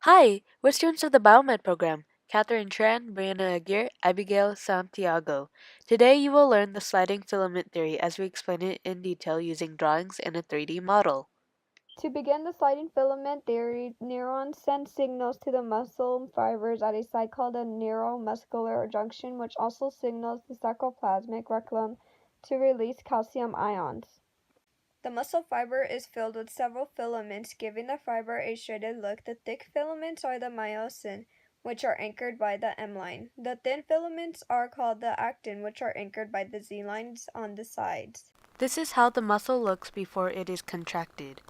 Hi, we're students of the Biomed program. Catherine Tran, Brianna Aguirre, Abigail Santiago. Today you will learn the sliding filament theory as we explain it in detail using drawings and a 3D model. To begin the sliding filament theory, neurons send signals to the muscle fibers at a site called a neuromuscular junction, which also signals the sarcoplasmic reticulum to release calcium ions. The muscle fiber is filled with several filaments, giving the fiber a shaded look. The thick filaments are the myosin, which are anchored by the M line. The thin filaments are called the actin, which are anchored by the Z lines on the sides. This is how the muscle looks before it is contracted.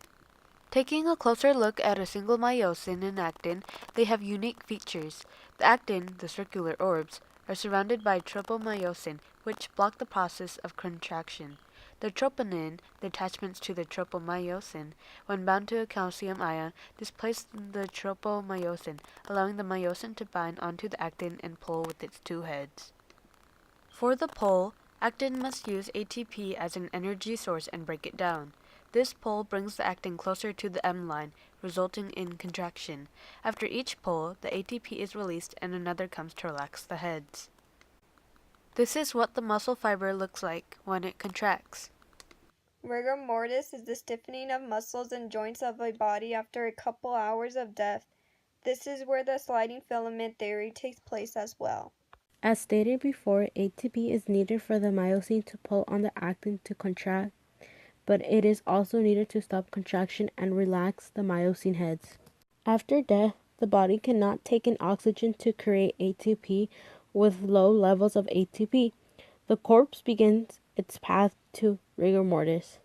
Taking a closer look at a single myosin and actin, they have unique features. The actin, the circular orbs, are surrounded by tropomyosin, which block the process of contraction. The troponin, the attachments to the tropomyosin, when bound to a calcium ion, displace the tropomyosin, allowing the myosin to bind onto the actin and pull with its two heads. For the pull, actin must use ATP as an energy source and break it down. This pull brings the actin closer to the M line, resulting in contraction. After each pull, the ATP is released and another comes to relax the heads. This is what the muscle fiber looks like when it contracts. Rigor mortis is the stiffening of muscles and joints of a body after a couple hours of death. This is where the sliding filament theory takes place as well. As stated before, ATP is needed for the myosin to pull on the actin to contract, but it is also needed to stop contraction and relax the myosin heads. After death, the body cannot take in oxygen to create ATP with low levels of ATP. The corpse begins its path to rigor mortis.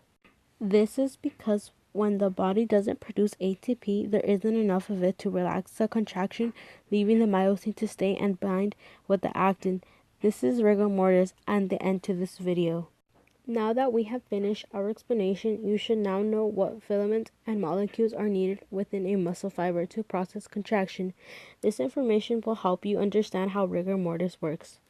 This is because when the body doesn't produce ATP, there isn't enough of it to relax the contraction, leaving the myosin to stay and bind with the actin. This is rigor mortis and the end to this video. Now that we have finished our explanation, you should now know what filaments and molecules are needed within a muscle fiber to process contraction. This information will help you understand how rigor mortis works.